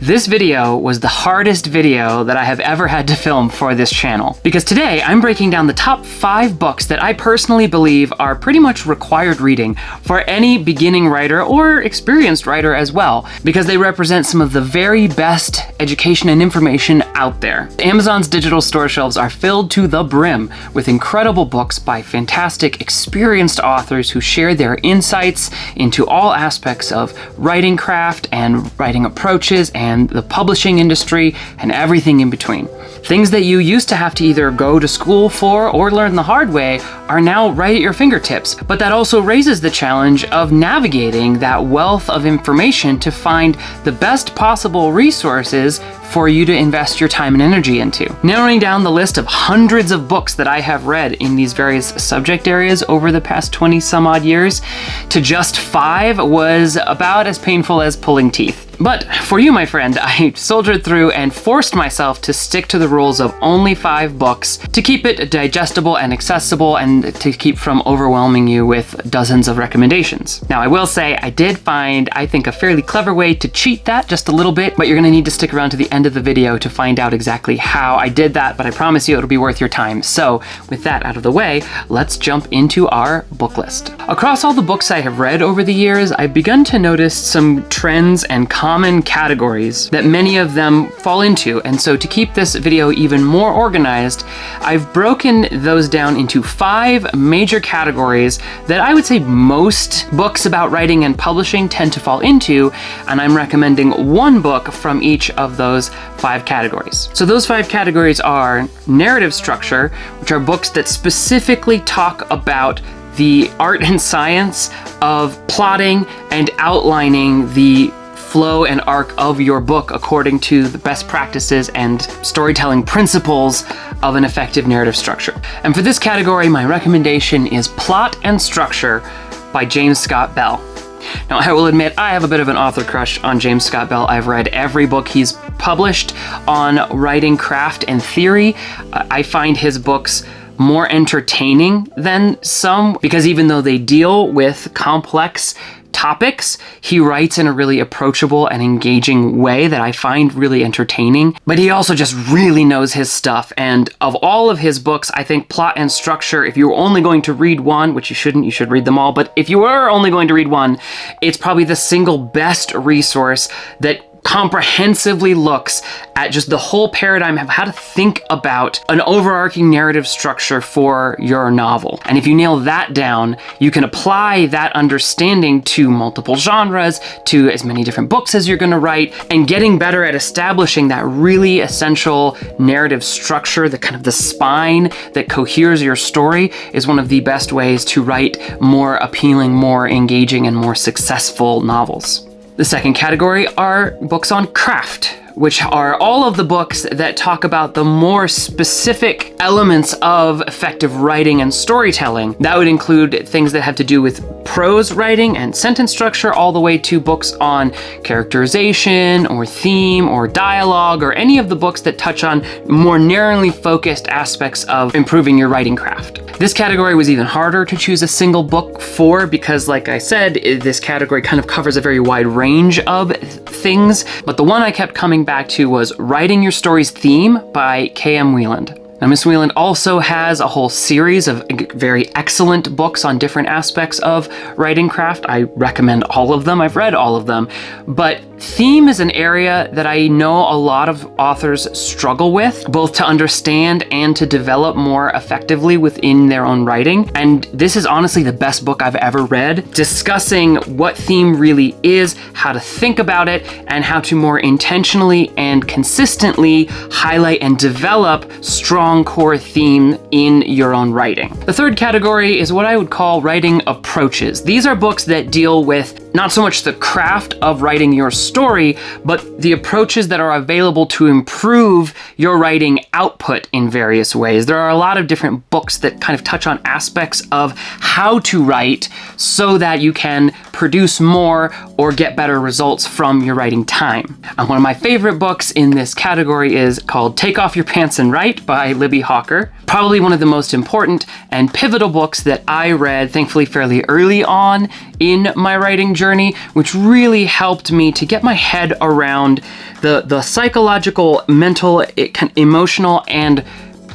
This video was the hardest video that I have ever had to film for this channel, because today I'm breaking down the top 5 books that I personally believe are pretty much required reading for any beginning writer or experienced writer as well, because they represent some of the very best education and information out there. Amazon's digital store shelves are filled to the brim with incredible books by fantastic, experienced authors who share their insights into all aspects of writing craft and writing approaches and the publishing industry and everything in between. Things that you used to have to either go to school for or learn the hard way are now right at your fingertips. But that also raises the challenge of navigating that wealth of information to find the best possible resources for you to invest your time and energy into. Narrowing down the list of hundreds of books that I have read in these various subject areas over the past 20 some odd years to just 5 was about as painful as pulling teeth. But for you, my friend, I soldiered through and forced myself to stick to the rules of only 5 books to keep it digestible and accessible and to keep from overwhelming you with dozens of recommendations. Now, I will say I did find, I think, a fairly clever way to cheat that just a little bit, but you're gonna need to stick around to the end of the video to find out exactly how I did that, but I promise you it'll be worth your time. So with that out of the way, let's jump into our book list. Across all the books I have read over the years, I've begun to notice some trends and common categories that many of them fall into. And so to keep this video even more organized, I've broken those down into 5 major categories that I would say most books about writing and publishing tend to fall into, and I'm recommending one book from each of those 5 categories. So those 5 categories are narrative structure, which are books that specifically talk about the art and science of plotting and outlining the flow and arc of your book according to the best practices and storytelling principles of an effective narrative structure. And for this category, my recommendation is Plot and Structure by James Scott Bell. Now, I will admit, I have a bit of an author crush on James Scott Bell. I've read every book he's published on writing craft and theory. I find his books more entertaining than some, because even though they deal with complex topics, he writes in a really approachable and engaging way that I find really entertaining. But he also just really knows his stuff. And of all of his books, I think Plot and Structure, if you're only going to read one, which you shouldn't, you should read them all, but if you are only going to read one, it's probably the single best resource that comprehensively looks at just the whole paradigm of how to think about an overarching narrative structure for your novel. And if you nail that down, you can apply that understanding to multiple genres, to as many different books as you're gonna write, and getting better at establishing that really essential narrative structure, the kind of the spine that coheres your story, is one of the best ways to write more appealing, more engaging, and more successful novels. The second category are books on craft, which are all of the books that talk about the more specific elements of effective writing and storytelling. That would include things that have to do with prose writing and sentence structure, all the way to books on characterization or theme or dialogue, or any of the books that touch on more narrowly focused aspects of improving your writing craft. This category was even harder to choose a single book for because, like I said, this category kind of covers a very wide range of things, but the one I kept coming back to was Writing Your Story's Theme by K.M. Wieland. Now, Miss Wieland also has a whole series of very excellent books on different aspects of writing craft. I recommend all of them. I've read all of them. But theme is an area that I know a lot of authors struggle with, both to understand and to develop more effectively within their own writing. And this is honestly the best book I've ever read, discussing what theme really is, how to think about it, and how to more intentionally and consistently highlight and develop strong core theme in your own writing. The third category is what I would call writing approaches. These are books that deal with not so much the craft of writing your story, but the approaches that are available to improve your writing output in various ways. There are a lot of different books that kind of touch on aspects of how to write so that you can produce more or get better results from your writing time. And one of my favorite books in this category is called Take Off Your Pants and Write by Libby Hawker. Probably one of the most important and pivotal books that I read, thankfully fairly early on in my writing journey, which really helped me to get my head around the psychological, mental, emotional, and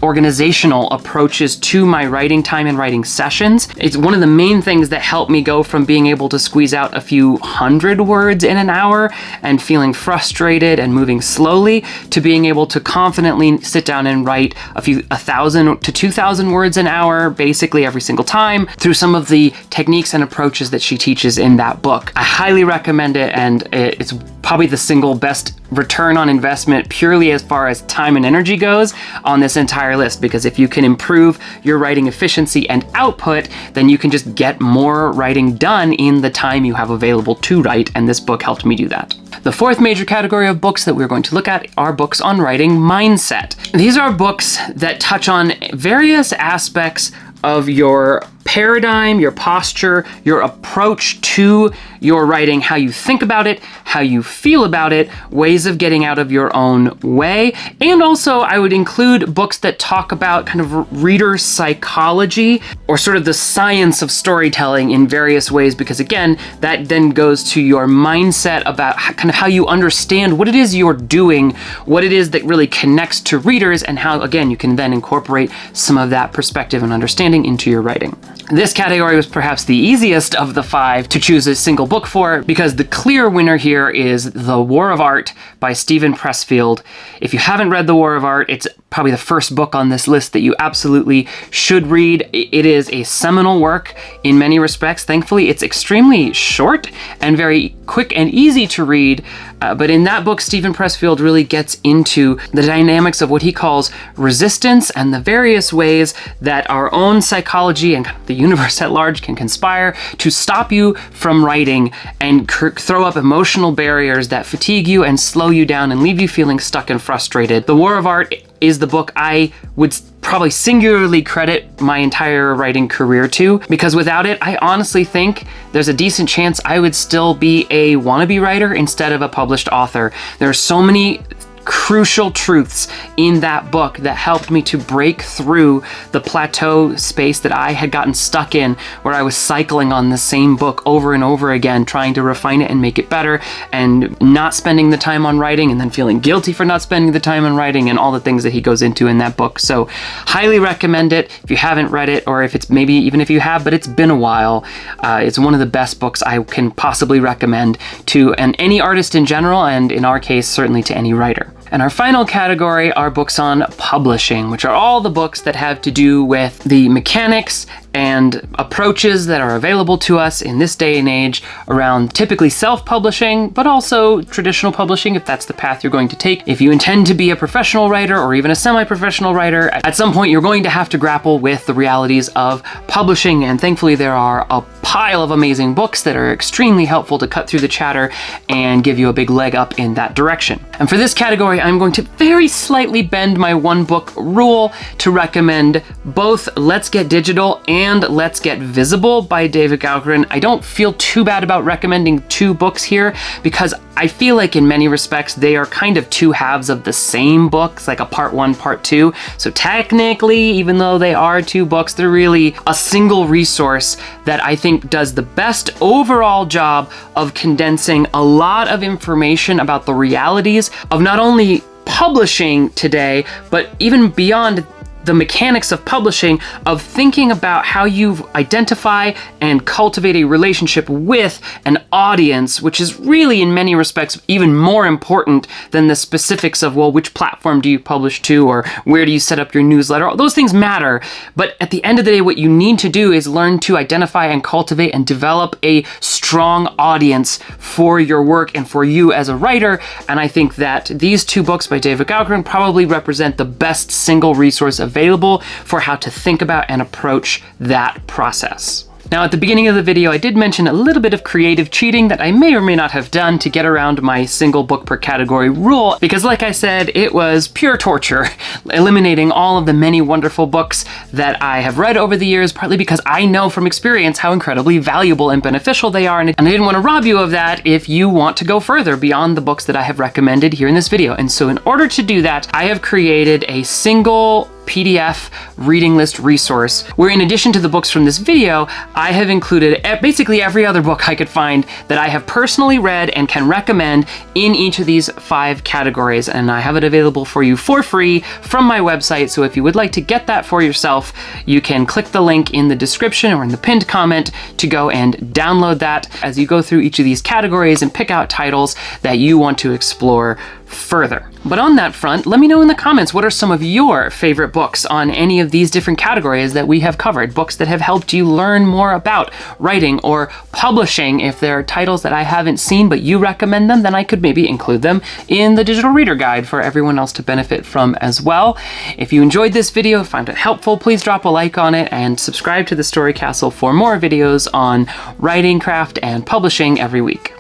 organizational approaches to my writing time and writing sessions. It's one of the main things that helped me go from being able to squeeze out a few hundred words in an hour and feeling frustrated and moving slowly to being able to confidently sit down and write 1,000 to 2,000 words an hour, basically every single time, through some of the techniques and approaches that she teaches in that book. I highly recommend it, and it's probably the single best return on investment purely as far as time and energy goes on this entire list, because if you can improve your writing efficiency and output, then you can just get more writing done in the time you have available to write, and this book helped me do that. The fourth major category of books that we're going to look at are books on writing mindset. These are books that touch on various aspects of your paradigm, your posture, your approach to your writing, how you think about it, how you feel about it, ways of getting out of your own way. And also I would include books that talk about kind of reader psychology, or sort of the science of storytelling in various ways, because again, that then goes to your mindset about kind of how you understand what it is you're doing, what it is that really connects to readers, and how, again, you can then incorporate some of that perspective and understanding into your writing. This category was perhaps the easiest of the 5 to choose a single book for, because the clear winner here is The War of Art by Steven Pressfield. If you haven't read The War of Art, it's probably the first book on this list that you absolutely should read. It is a seminal work in many respects. Thankfully, it's extremely short and very quick and easy to read. But in that book, Steven Pressfield really gets into the dynamics of what he calls resistance and the various ways that our own psychology and the universe at large can conspire to stop you from writing and throw up emotional barriers that fatigue you and slow you down and leave you feeling stuck and frustrated. The War of Art is the book I would probably singularly credit my entire writing career to, because without it, I honestly think there's a decent chance I would still be a wannabe writer instead of a published author. There are so many crucial truths in that book that helped me to break through the plateau space that I had gotten stuck in, where I was cycling on the same book over and over again, trying to refine it and make it better, and not spending the time on writing, and then feeling guilty for not spending the time on writing, and all the things that he goes into in that book. So highly recommend it if you haven't read it, or if it's maybe even if you have, but it's been a while. It's one of the best books I can possibly recommend to any artist in general, and in our case, certainly to any writer. And our final category are books on publishing, which are all the books that have to do with the mechanics and approaches that are available to us in this day and age around typically self-publishing, but also traditional publishing if that's the path you're going to take. If you intend to be a professional writer or even a semi-professional writer, at some point you're going to have to grapple with the realities of publishing, and thankfully there are a pile of amazing books that are extremely helpful to cut through the chatter and give you a big leg up in that direction. And for this category, I'm going to very slightly bend my one book rule to recommend both Let's Get Digital and Let's Get Visible by David Gaukeran. I don't feel too bad about recommending 2 books here, because I feel like in many respects they are kind of 2 halves of the same books, like a part 1, part 2. So technically, even though they are 2 books, they're really a single resource that I think does the best overall job of condensing a lot of information about the realities of not only publishing today, but even beyond the mechanics of publishing, of thinking about how you identify and cultivate a relationship with an audience, which is really in many respects even more important than the specifics of, well, which platform do you publish to, or where do you set up your newsletter? Those things matter, but at the end of the day, what you need to do is learn to identify and cultivate and develop a strong audience for your work and for you as a writer. And I think that these 2 books by David Gaukeran probably represent the best single resource available for how to think about and approach that process. Now, at the beginning of the video, I did mention a little bit of creative cheating that I may or may not have done to get around my single book per category rule, because like I said, it was pure torture, eliminating all of the many wonderful books that I have read over the years, partly because I know from experience how incredibly valuable and beneficial they are, and I didn't want to rob you of that if you want to go further beyond the books that I have recommended here in this video. And so in order to do that, I have created a single PDF reading list resource, where in addition to the books from this video, I have included basically every other book I could find that I have personally read and can recommend in each of these 5 categories. And I have it available for you for free from my website. So if you would like to get that for yourself, you can click the link in the description or in the pinned comment to go and download that as you go through each of these categories and pick out titles that you want to explore further. But on that front, let me know in the comments, what are some of your favorite books on any of these different categories that we have covered? Books that have helped you learn more about writing or publishing. If there are titles that I haven't seen but you recommend them, then I could maybe include them in the digital reader guide for everyone else to benefit from as well. If you enjoyed this video, found it helpful, please drop a like on it and subscribe to the Story Castle for more videos on writing, craft, and publishing every week.